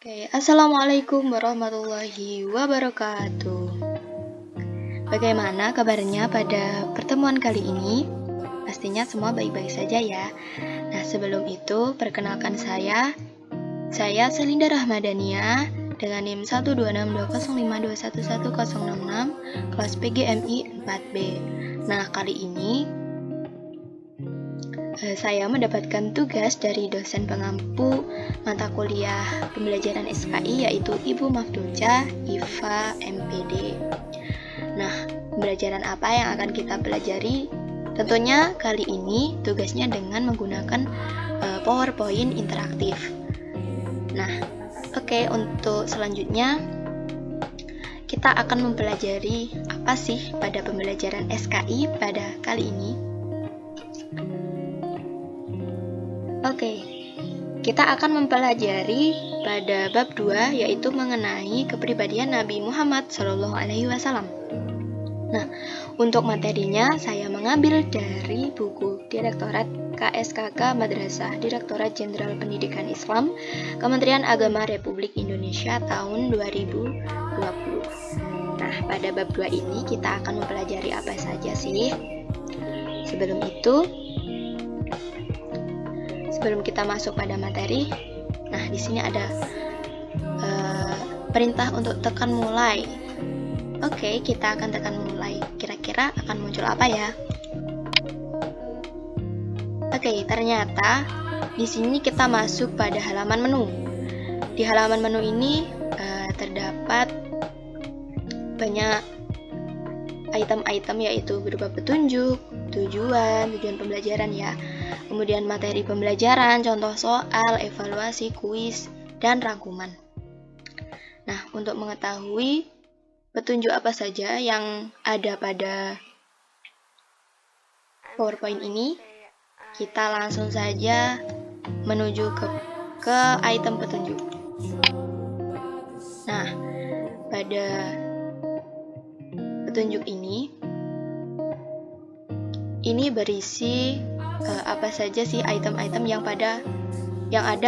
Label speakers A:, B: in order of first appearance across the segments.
A: Assalamualaikum warahmatullahi wabarakatuh. Bagaimana kabarnya pada pertemuan kali ini? Pastinya semua baik-baik saja ya. Nah, sebelum itu perkenalkan saya Selinda Rahmadania dengan NIM 1262052111066 kelas PGMI 4B. Nah, kali ini saya mendapatkan tugas dari dosen pengampu mata kuliah pembelajaran SKI yaitu Ibu Mafduca IFA MPD. Nah, pembelajaran apa yang akan kita pelajari? Tentunya kali ini tugasnya dengan menggunakan PowerPoint interaktif. Nah, untuk selanjutnya kita akan mempelajari apa sih pada pembelajaran SKI pada kali ini. Kita akan mempelajari pada bab 2 yaitu mengenai kepribadian Nabi Muhammad SAW. Nah, untuk materinya saya mengambil dari buku Direktorat KSKK Madrasah Direktorat Jenderal Pendidikan Islam Kementerian Agama Republik Indonesia tahun 2020. Nah, pada bab 2 ini kita akan mempelajari apa saja sih? Sebelum kita masuk pada materi, nah di sini ada perintah untuk tekan mulai. Kita akan tekan mulai. Kira-kira akan muncul apa ya? Ternyata di sini kita masuk pada halaman menu. Di halaman menu ini terdapat banyak item-item yaitu berupa petunjuk, tujuan pembelajaran ya. Kemudian materi pembelajaran, contoh soal, evaluasi, kuis, dan rangkuman. Nah, untuk mengetahui petunjuk apa saja yang ada pada PowerPoint ini, kita langsung saja menuju ke item petunjuk. Nah, pada petunjuk ini berisi apa saja sih item-item yang ada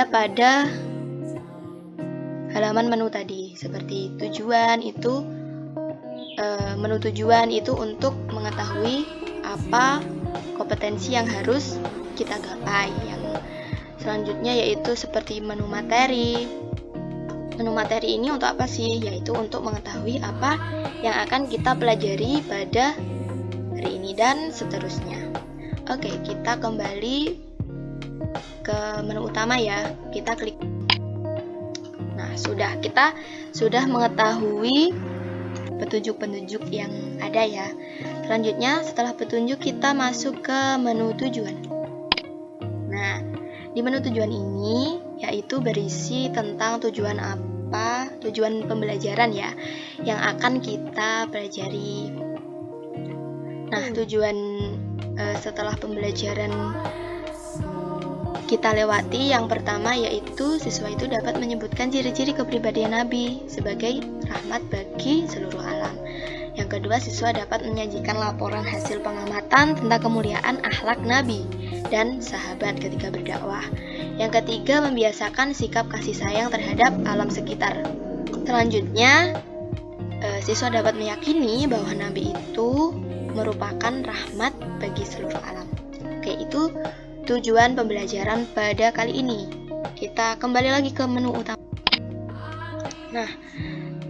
A: pada halaman menu tadi. Seperti tujuan itu menu tujuan itu untuk mengetahui apa kompetensi yang harus kita gapai. Yang selanjutnya yaitu seperti menu materi. Menu materi ini untuk apa sih? Yaitu untuk mengetahui apa yang akan kita pelajari pada hari ini dan seterusnya. Kita kembali ke menu utama ya. Kita klik. Nah, kita sudah mengetahui petunjuk-petunjuk yang ada ya. Selanjutnya, setelah petunjuk kita masuk ke menu tujuan. Nah, di menu tujuan ini yaitu berisi tentang tujuan pembelajaran ya yang akan kita pelajari. Nah, tujuan setelah pembelajaran kita lewati yang pertama yaitu siswa itu dapat menyebutkan ciri-ciri kepribadian Nabi sebagai rahmat bagi seluruh alam. Yang kedua, siswa dapat menyajikan laporan hasil pengamatan tentang kemuliaan akhlak Nabi dan sahabat ketika berdakwah. Yang ketiga, membiasakan sikap kasih sayang terhadap alam sekitar. Selanjutnya, siswa dapat meyakini bahwa Nabi itu merupakan rahmat bagi seluruh alam. Itu tujuan pembelajaran pada kali ini. Kita kembali lagi ke menu utama. Nah,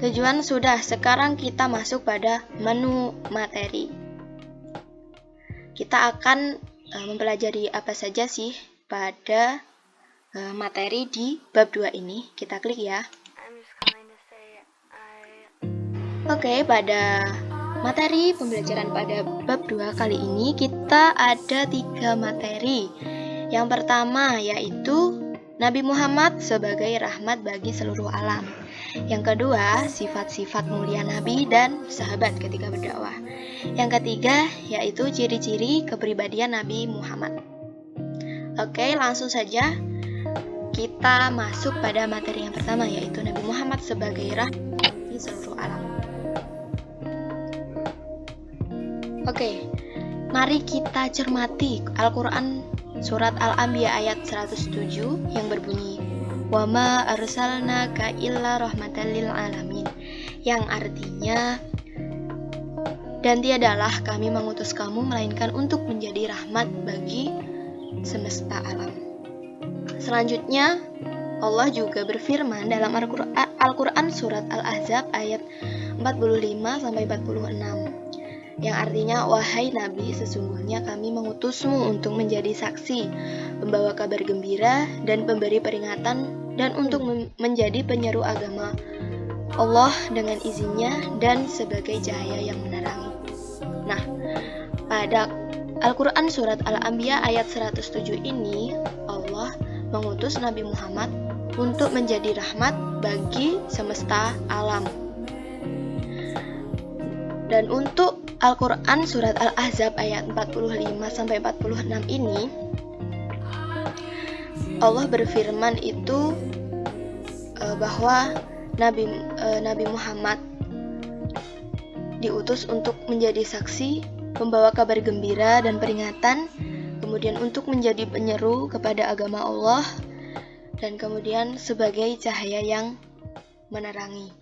A: tujuan sudah, sekarang kita masuk pada menu materi. Kita akan mempelajari apa saja sih pada materi di bab 2 ini. Kita klik ya. Pada materi pembelajaran pada bab 2 kali ini kita ada 3 materi. Yang pertama yaitu Nabi Muhammad sebagai rahmat bagi seluruh alam. Yang kedua, sifat-sifat mulia Nabi dan sahabat ketika berdakwah. Yang ketiga yaitu ciri-ciri kepribadian Nabi Muhammad. Langsung saja kita masuk pada materi yang pertama yaitu Nabi Muhammad sebagai rahmat bagi seluruh alam. Mari kita cermati Al-Quran surat Al-Anbiya ayat 107 yang berbunyi, "Wa ma arsalnaka illa rahmatan lil alamin," yang artinya, dan tiadalah kami mengutus kamu melainkan untuk menjadi rahmat bagi semesta alam. Selanjutnya, Allah juga berfirman dalam Al-Quran surat Al-Ahzab ayat 45-46, yang artinya, "Wahai Nabi, sesungguhnya kami mengutusmu untuk menjadi saksi, pembawa kabar gembira, dan pemberi peringatan, dan untuk menjadi penyeru agama Allah dengan izinnya, dan sebagai cahaya yang menerangi." Nah, pada Al-Quran surat Al-Anbiya ayat 107 ini, Allah mengutus Nabi Muhammad untuk menjadi rahmat bagi semesta alam. Dan untuk Al-Quran surat Al-Ahzab ayat 45-46 ini, Allah berfirman itu bahwa Nabi Muhammad diutus untuk menjadi saksi, membawa kabar gembira dan peringatan, kemudian untuk menjadi penyeru kepada agama Allah, dan kemudian sebagai cahaya yang menerangi.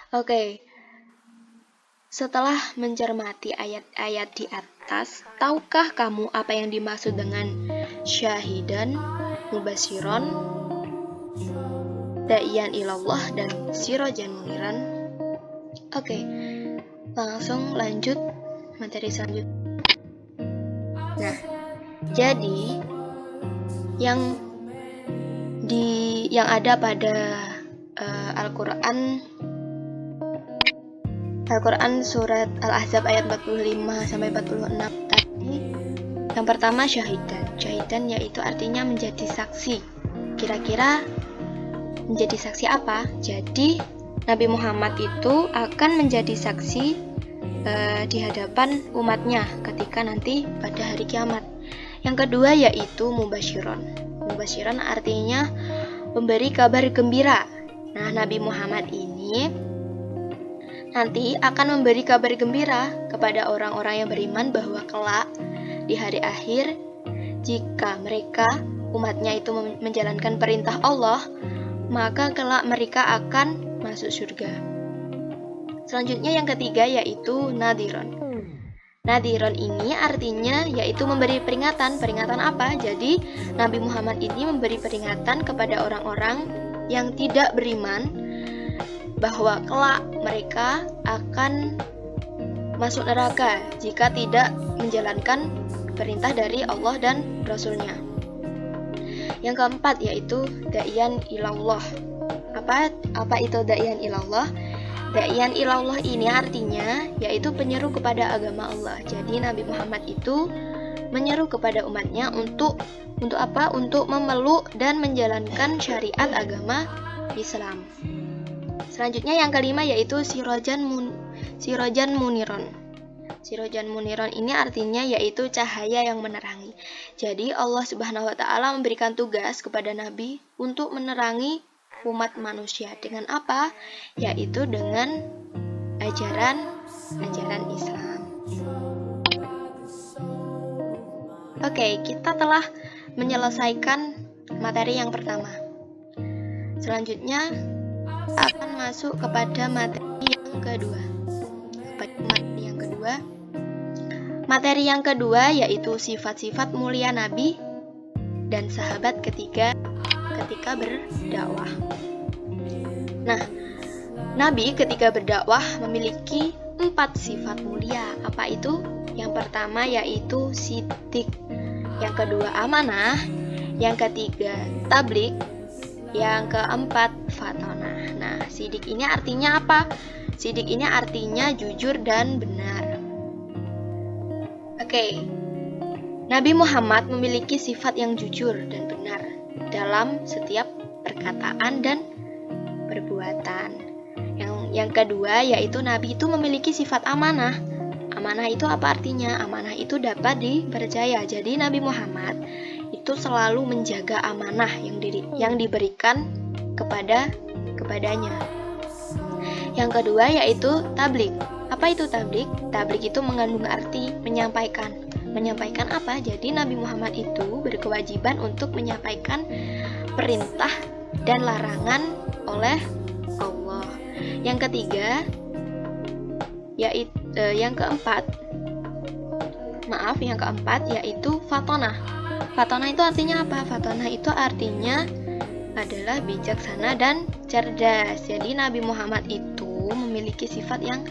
A: Oke, setelah mencermati ayat-ayat di atas, tahukah kamu apa yang dimaksud dengan syahidan, mubasyiron, da'iyan ilallah, dan sirajan muniran? Oke, langsung lanjut materi selanjutnya. Nah, jadi yang ada pada Al-Quran surat Al-Ahzab ayat 45-46 tadi, yang pertama syahidan. Syahidan yaitu artinya menjadi saksi. Kira-kira menjadi saksi apa? Jadi Nabi Muhammad itu akan menjadi saksi di hadapan umatnya ketika nanti pada hari kiamat. Yang kedua yaitu mubasyiron. Mubasyiron artinya memberi kabar gembira. Nah, Nabi Muhammad ini nanti akan memberi kabar gembira kepada orang-orang yang beriman bahwa kelak di hari akhir, jika mereka umatnya itu menjalankan perintah Allah, maka kelak mereka akan masuk surga. Selanjutnya yang ketiga yaitu nadhiron. Nadhiron ini artinya yaitu memberi peringatan. Peringatan apa? Jadi Nabi Muhammad ini memberi peringatan kepada orang-orang yang tidak beriman bahwa kelak mereka akan masuk neraka jika tidak menjalankan perintah dari Allah dan Rasul-Nya. Yang keempat yaitu da'iyan ilallah. Apa itu da'iyan ilallah? Da'iyan ilallah ini artinya yaitu penyeru kepada agama Allah. Jadi Nabi Muhammad itu menyeru kepada umatnya untuk apa? Untuk memeluk dan menjalankan syariat agama Islam. Selanjutnya yang kelima yaitu sirajan muniron. Sirajan muniron ini artinya yaitu cahaya yang menerangi. Jadi Allah Subhanahu wa taala memberikan tugas kepada Nabi untuk menerangi umat manusia dengan apa? Yaitu dengan ajaran Islam. Oke, kita telah menyelesaikan materi yang pertama. Selanjutnya akan masuk kepada materi yang kedua. Materi yang kedua yaitu sifat-sifat mulia Nabi dan sahabat ketika berdakwah. Nah, Nabi ketika berdakwah memiliki 4 sifat mulia. Apa itu? Yang pertama yaitu siddiq, yang kedua amanah, yang ketiga tabligh, yang keempat fatonah. Nah, siddiq ini artinya apa? Siddiq ini artinya jujur dan benar. Oke, Nabi Muhammad memiliki sifat yang jujur dan benar dalam setiap perkataan dan perbuatan. Yang kedua yaitu Nabi itu memiliki sifat amanah. Amanah itu apa artinya? Amanah itu dapat dipercaya. Jadi Nabi Muhammad itu selalu menjaga amanah yang diberikan kepadanya. Yang kedua yaitu tabligh. Apa itu tabligh? Tabligh itu mengandung arti menyampaikan. menyampaikan apa? Jadi Nabi Muhammad itu berkewajiban untuk menyampaikan perintah dan larangan oleh Allah. Yang ketiga, yaitu yang keempat yaitu fatonah. Fatonah itu artinya apa? Fatonah itu artinya adalah bijaksana dan cerdas. Jadi Nabi Muhammad itu memiliki sifat yang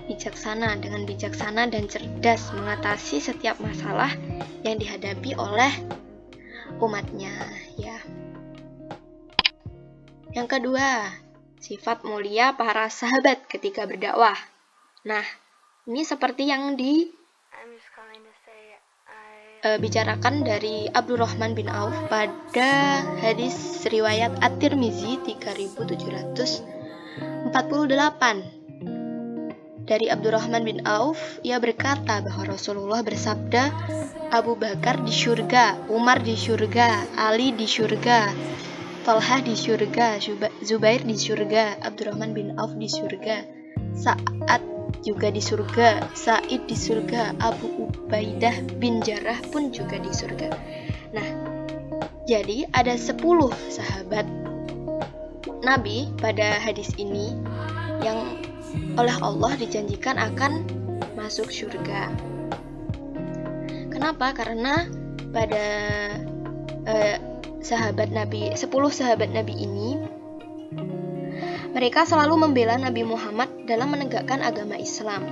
A: bijaksana. Dengan bijaksana dan cerdas mengatasi setiap masalah yang dihadapi oleh umatnya, ya. Yang kedua, sifat mulia para sahabat ketika berdakwah. Nah, ini seperti yang bicarakan dari Abdurrahman bin Auf pada hadis riwayat At-Tirmizi 3748. Dari Abdurrahman bin Auf, ia berkata bahwa Rasulullah bersabda, Abu Bakar di syurga, Umar di syurga, Ali di syurga, Talhah di syurga, Zubair di syurga, Abdurrahman bin Auf di syurga, Sa'ad juga di surga, Sa'id di surga, Abu Ubaidah bin Jarrah pun juga di surga. Nah, jadi ada 10 sahabat Nabi pada hadis ini yang oleh Allah dijanjikan akan masuk surga. Kenapa? Karena pada 10 sahabat Nabi ini mereka selalu membela Nabi Muhammad dalam menegakkan agama Islam.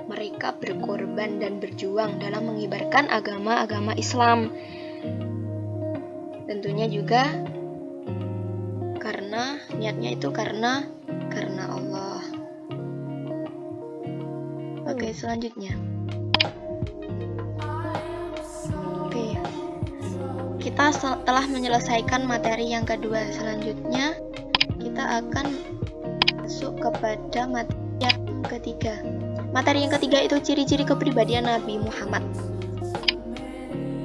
A: Mereka berkorban dan berjuang dalam mengibarkan agama Islam. Tentunya juga karena niatnya itu karena Allah. Oke, selanjutnya. Kita telah menyelesaikan materi yang kedua. Selanjutnya kita akan masuk kepada materi yang ketiga. Materi yang ketiga itu ciri-ciri kepribadian Nabi Muhammad.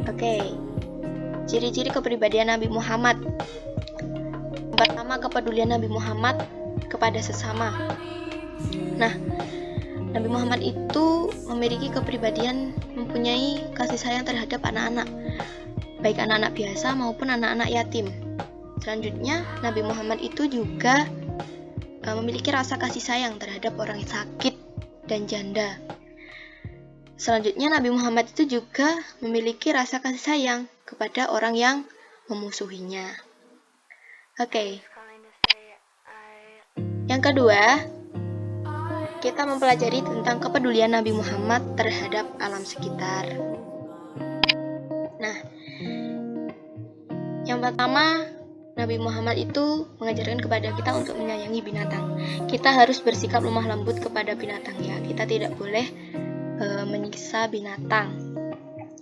A: Oke. Ciri-ciri kepribadian Nabi Muhammad. Yang pertama, kepedulian Nabi Muhammad kepada sesama. Nah, Nabi Muhammad itu memiliki kepribadian mempunyai kasih sayang terhadap anak-anak, baik anak-anak biasa maupun anak-anak yatim. Selanjutnya, Nabi Muhammad itu juga memiliki rasa kasih sayang terhadap orang yang sakit dan janda. Selanjutnya, Nabi Muhammad itu juga memiliki rasa kasih sayang kepada orang yang memusuhinya. Oke. Yang kedua, kita mempelajari tentang kepedulian Nabi Muhammad terhadap alam sekitar. Nah, yang pertama, Nabi Muhammad itu mengajarkan kepada kita untuk menyayangi binatang. Kita harus bersikap lemah lembut kepada binatang, ya. Kita tidak boleh menyiksa binatang,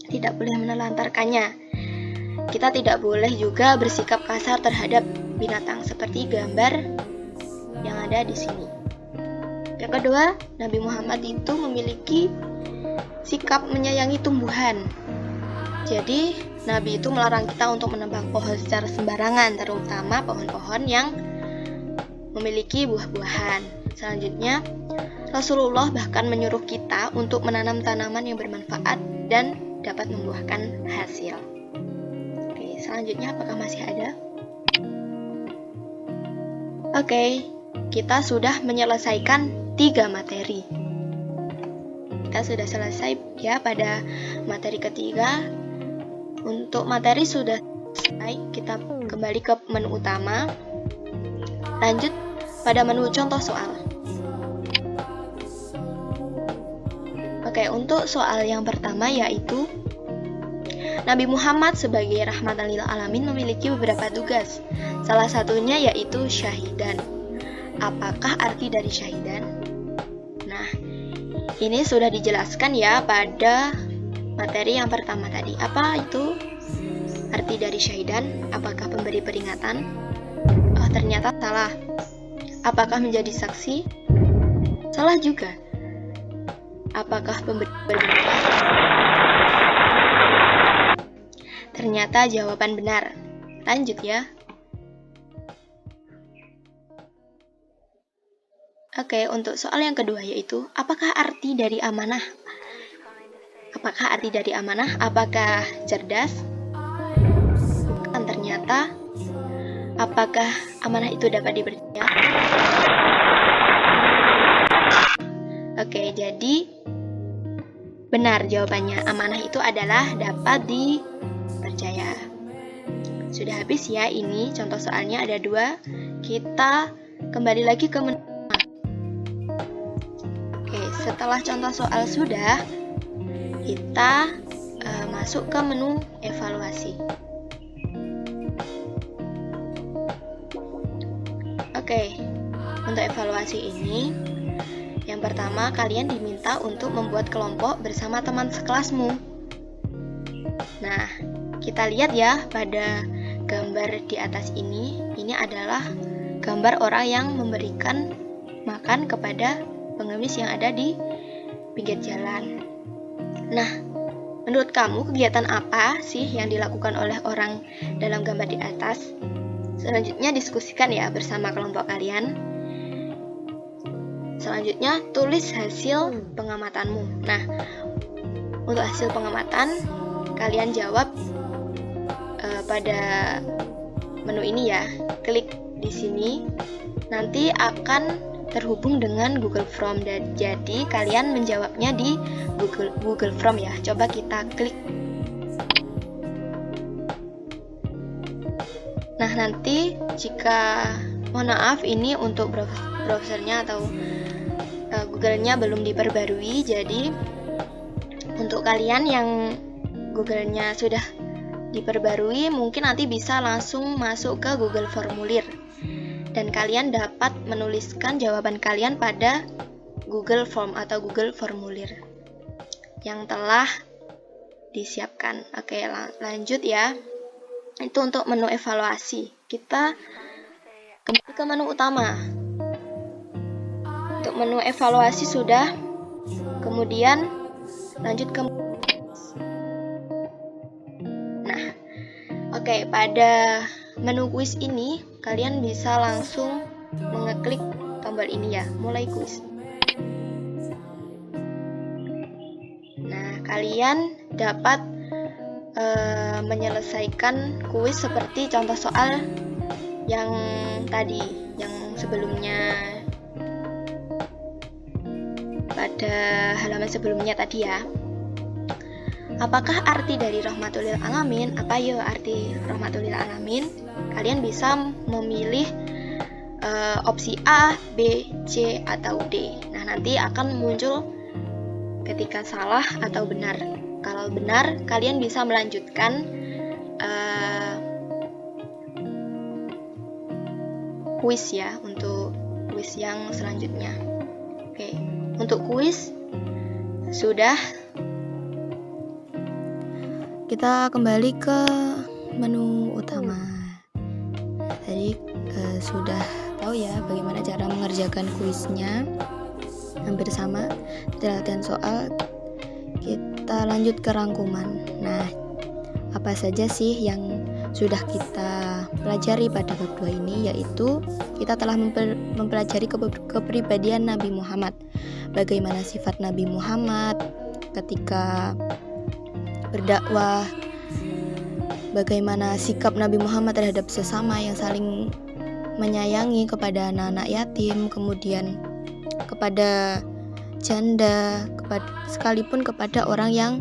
A: tidak boleh menelantarkannya. Kita tidak boleh juga bersikap kasar terhadap binatang, seperti gambar yang ada di sini. Yang kedua, Nabi Muhammad itu memiliki sikap menyayangi tumbuhan. Jadi, Nabi itu melarang kita untuk menebang pohon secara sembarangan, terutama pohon-pohon yang memiliki buah-buahan. Selanjutnya, Rasulullah bahkan menyuruh kita untuk menanam tanaman yang bermanfaat dan dapat membuahkan hasil. Oke, selanjutnya apakah masih ada? Oke, kita sudah menyelesaikan 3 materi. Kita sudah selesai ya pada materi ketiga. Untuk materi sudah selesai, kita kembali ke menu utama. Lanjut pada menu contoh soal. Oke, untuk soal yang pertama yaitu Nabi Muhammad sebagai rahmatan lil alamin memiliki beberapa tugas. Salah satunya yaitu syahidan. Apakah arti dari syahidan? Nah, ini sudah dijelaskan ya pada materi yang pertama tadi. Apa itu arti dari syahidan? Apakah pemberi peringatan? Oh, ternyata salah. Apakah menjadi saksi? Salah juga. Apakah pemberi peringatan? Ternyata jawaban benar. Lanjut ya. Oke, untuk soal yang kedua yaitu apakah arti dari amanah? Apakah arti dari amanah? Apakah cerdas? Bukan ternyata. Apakah amanah itu dapat dipercaya? Oke, jadi benar jawabannya. Amanah itu adalah dapat dipercaya. Sudah habis ya ini contoh soalnya ada 2. Kita kembali lagi ke menu. Oke, setelah contoh soal sudah, kita masuk ke menu evaluasi. Oke, untuk evaluasi ini, yang pertama kalian diminta untuk membuat kelompok bersama teman sekelasmu. Nah, kita lihat ya pada gambar di atas ini adalah gambar orang yang memberikan makan kepada pengemis yang ada di pinggir jalan. Nah, menurut kamu kegiatan apa sih yang dilakukan oleh orang dalam gambar di atas? Selanjutnya diskusikan ya bersama kelompok kalian. Selanjutnya tulis hasil pengamatanmu. Nah, untuk hasil pengamatan kalian jawab pada menu ini ya. Klik di sini, nanti akan terhubung dengan Google Form. Dan jadi kalian menjawabnya di Google Form ya. Coba kita klik. Nah, nanti jika mohon maaf ini untuk browsernya atau Google-nya belum diperbarui, jadi untuk kalian yang Google-nya sudah diperbarui mungkin nanti bisa langsung masuk ke Google Formulir dan kalian dapat menuliskan jawaban kalian pada Google Form atau Google Formulir yang telah disiapkan. Oke, lanjut ya. Itu untuk menu evaluasi. Kita kembali ke menu utama. Untuk menu evaluasi sudah. Kemudian lanjut ke Oke, pada menu kuis ini kalian bisa langsung mengeklik tombol ini ya, mulai kuis. Nah, kalian dapat menyelesaikan kuis seperti contoh soal yang tadi, yang sebelumnya pada halaman sebelumnya tadi ya. Apakah arti dari rahmatul lil alamin? Apa ya arti rahmatul lil alamin? Kalian bisa memilih opsi A, B, C, atau D. Nah, nanti akan muncul ketika salah atau benar. Kalau benar, kalian bisa melanjutkan kuis ya, untuk kuis yang selanjutnya. Oke, untuk kuis sudah. Kita kembali ke menu utama. Tadi sudah tahu ya bagaimana cara mengerjakan kuisnya. Hampir sama. Setelah latihan soal, kita lanjut ke rangkuman. Nah, apa saja sih yang sudah kita pelajari pada bab 2 ini, yaitu kita telah mempelajari kepribadian Nabi Muhammad. Bagaimana sifat Nabi Muhammad ketika berdakwah, bagaimana sikap Nabi Muhammad terhadap sesama yang saling menyayangi kepada anak-anak yatim, kemudian kepada janda, sekalipun kepada orang yang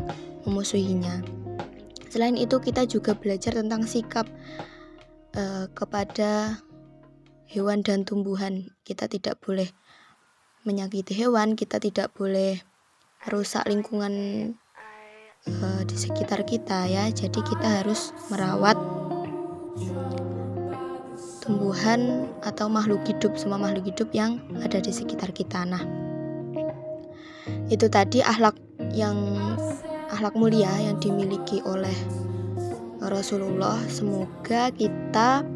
A: memusuhinya. Selain itu kita juga belajar tentang sikap kepada hewan dan tumbuhan. Kita tidak boleh menyakiti hewan, kita tidak boleh merusak lingkungan di sekitar kita ya. Jadi kita harus merawat tumbuhan atau makhluk hidup, semua makhluk hidup yang ada di sekitar kita. Nah, itu tadi akhlak mulia yang dimiliki oleh Rasulullah. Semoga kita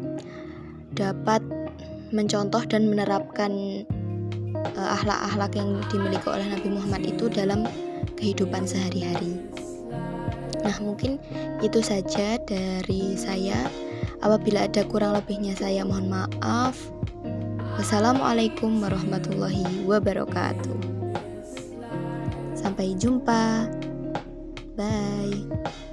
A: dapat mencontoh dan menerapkan akhlak-akhlak yang dimiliki oleh Nabi Muhammad itu dalam kehidupan sehari-hari. Nah, mungkin itu saja dari saya. Apabila ada kurang lebihnya saya mohon maaf. Wassalamualaikum warahmatullahi wabarakatuh. Sampai jumpa.
B: Bye.